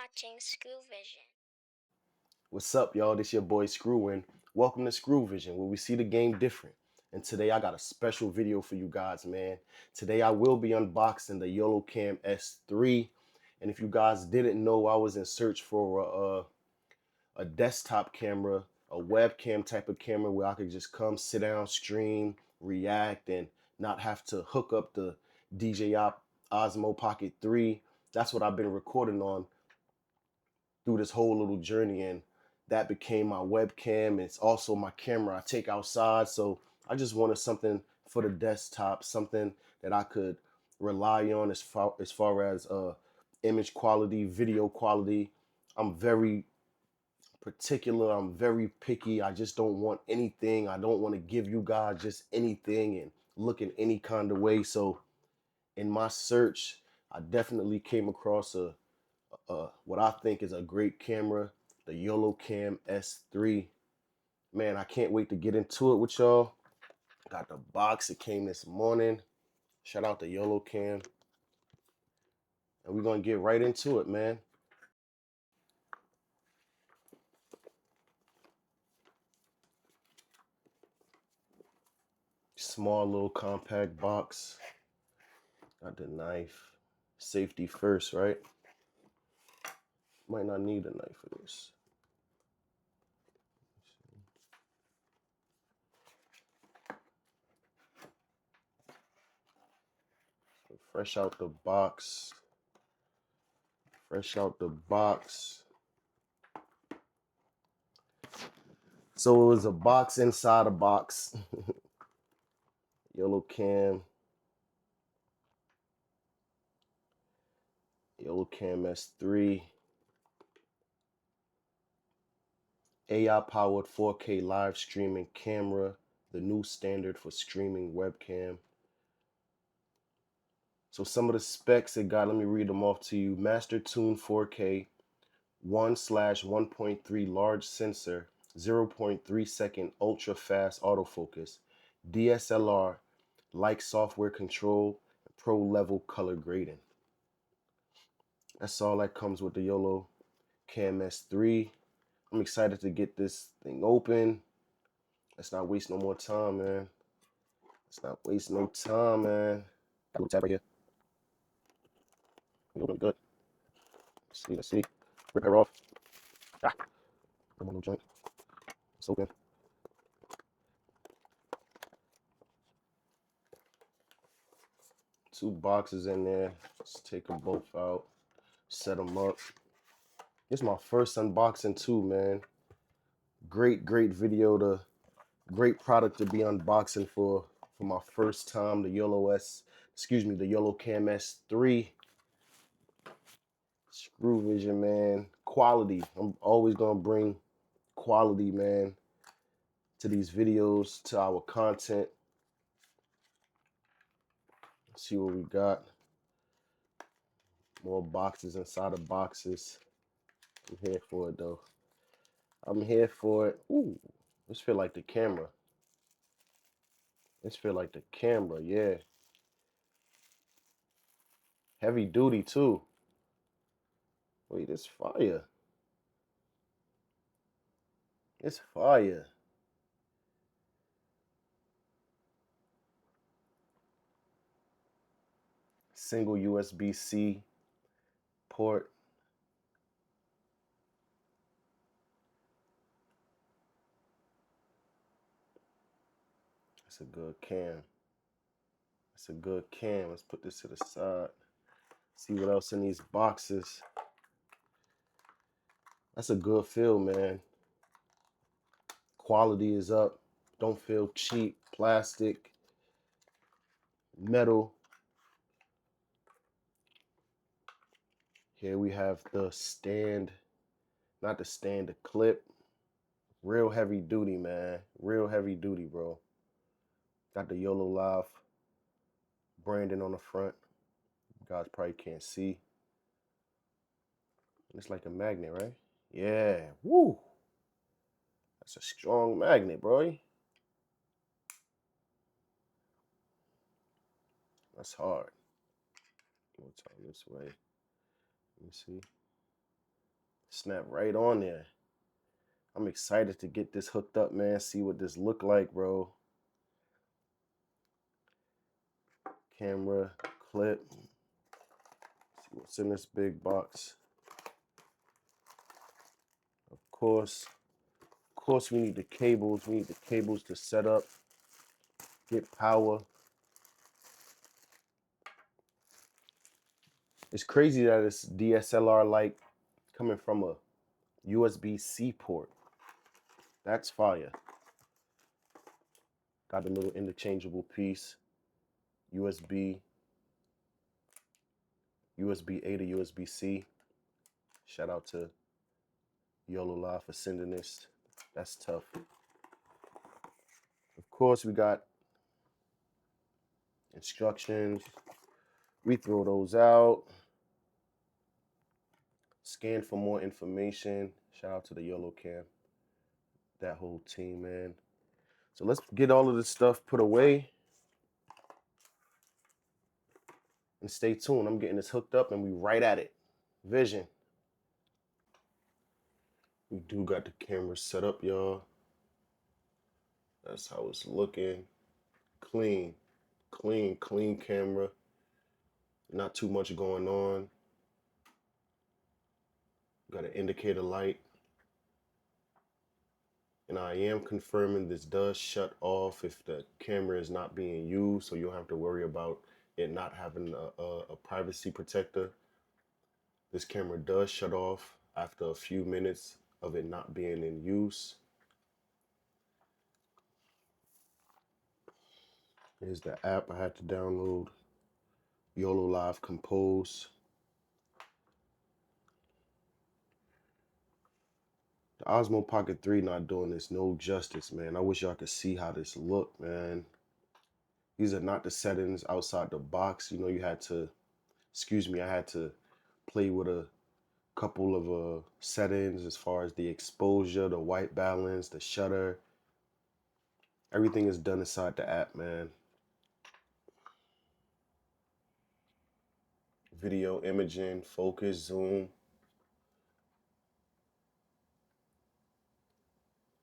watching SkrewVision. What's up, y'all? This your boy Screwin. Welcome to SkrewVision, where we see the game different. And today I got a special video for you guys, man. Today I will be unboxing the YoloCam S3. And if you guys didn't know, I was in search for a desktop camera, a webcam type of camera where I could just come, sit down, stream, react, and not have to hook up the DJI Osmo Pocket 3. That's what I've been recording on through this whole little journey, and that became my webcam. It's also my camera I take outside. So I just wanted something for the desktop, something that I could rely on as far as image quality, video quality. I'm very particular. I'm very picky. I just don't want anything. I don't want to give you guys just anything and look in any kind of way. So in my search, I definitely came across what I think is a great camera, the YoloCam S3. Man, I can't wait to get into it with y'all. Got the box. It came this morning. Shout out to YoloCam. And we're going to get right into it, man. Small little compact box. Got the knife. Safety first, right? Might not need a knife for this. So fresh out the box. Fresh out the box. So it was a box inside a box. YoloCam S3. AI-powered 4K live streaming camera, the new standard for streaming webcam. So some of the specs it got, let me read them off to you. Master Tune 4K, 1/1.3 large sensor, 0.3 second ultra fast autofocus, DSLR, like software control, pro level color grading. That's all that comes with the YoloCam S3. I'm excited to get this thing open. Let's not waste no more time, man. Let's not waste no time, man. Got a little tab right here. We open it good. Let's see. Rip her off. Ah, come on, little joint. It's open. Two boxes in there. Let's take them both out. Set them up. This is my first unboxing too, man. Great video to great product to be unboxing for my first time. The the YoloCam S3. SkrewVision, man. Quality. I'm always gonna bring quality, man, to these videos, to our content. Let's see what we got. More boxes inside of boxes. I'm here for it though. I'm here for it. Ooh, this feel like the camera. This feel like the camera, yeah. Heavy duty too. Wait, it's fire. It's fire. Single USB-C port. That's a good cam. That's a good cam. Let's put this to the side. See what else in these boxes. That's a good feel, man. Quality is up. Don't feel cheap. Plastic, metal. Here we have the stand. Not the stand, the clip. Real heavy duty, man. Real heavy duty, bro. Got the YOLO Live branding on the front. You guys probably can't see. It's like a magnet, right? Yeah. Woo. That's a strong magnet, bro. That's hard. We'll turn this way. Let me see. Snap right on there. I'm excited to get this hooked up, man. See what this look like, bro. Camera, clip. See what's in this big box. Of course, we need the cables. We need the cables to set up, get power. It's crazy that it's DSLR like coming from a USB-C port. That's fire. Got the little interchangeable piece. USB A to USB-C. Shout out to YoloLive for sending this. That's tough. Of course, we got instructions. We throw those out. Scan for more information. Shout out to the YoloCam. That whole team, man. So let's get all of this stuff put away. And stay tuned. I'm getting this hooked up and we right at it. Vision. We do got the camera set up, y'all. That's how it's looking. Clean camera. Not too much going on. Got an indicator light. And I am confirming this does shut off if the camera is not being used, so you'll have to worry about it not having a privacy protector. This camera does shut off after a few minutes of it not being in use. Here's the app I had to download. YoloLive Compose. The Osmo Pocket 3 not doing this no justice, man. I wish y'all could see how this look, man. These are not the settings outside the box. You know, you had to, I had to play with a couple of settings as far as the exposure, the white balance, the shutter. Everything is done inside the app, man. Video, imaging, focus, zoom.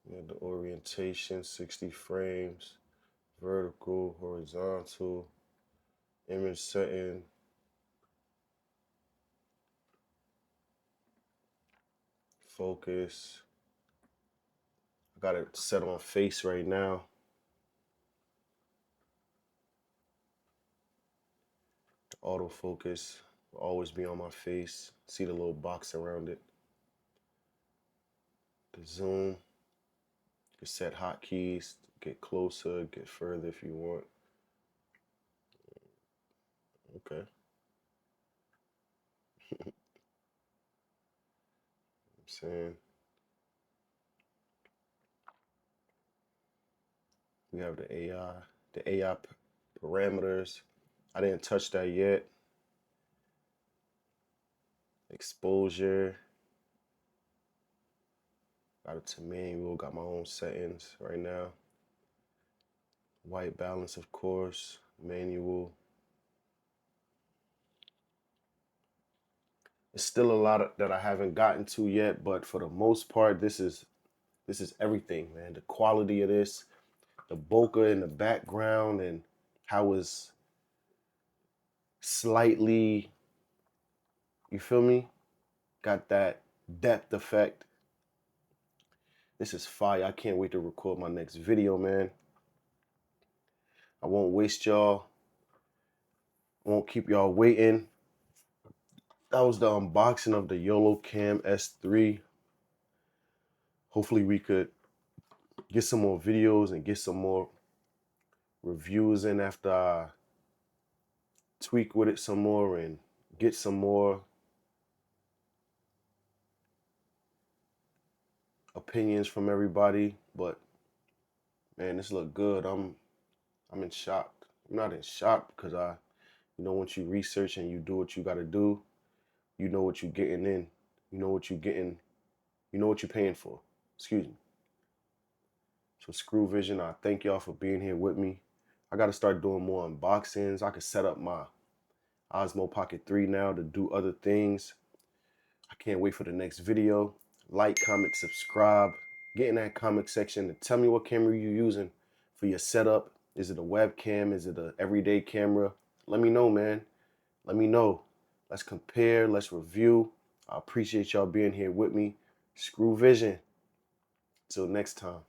Yeah, the orientation, 60 frames, vertical, horizontal, image setting. Focus. I got it set on face right now. The autofocus will always be on my face. See the little box around it. The zoom. You can set hotkeys, get closer, get further if you want. Okay. I'm saying. We have the AI parameters. I didn't touch that yet. Exposure. Got it to manual. Got my own settings right now. White balance, of course. Manual. There's still a lot that I haven't gotten to yet, but for the most part, this is everything, man. The quality of this, the bokeh in the background, and how it's slightly, you feel me? Got that depth effect. This is fire. I can't wait to record my next video, man. I won't waste y'all. Won't keep y'all waiting. That was the unboxing of the YoloCam S3. Hopefully we could get some more videos and get some more reviews in after I tweak with it some more and get some more opinions from everybody. But man, this look good. I'm in shock. I'm not in shock because once you research and you do what you got to do, you know what you're getting in. You know what you're getting. You know what you're paying for. Excuse me. So SkrewVision, I thank y'all for being here with me. I got to start doing more unboxings. I could set up my Osmo Pocket 3 now to do other things. I can't wait for the next video. Like, comment, subscribe. Get in that comment section and tell me what camera you're using for your setup. Is it a webcam? Is it an everyday camera? Let me know, man. Let me know. Let's compare. Let's review. I appreciate y'all being here with me. SkrewVision. Till next time.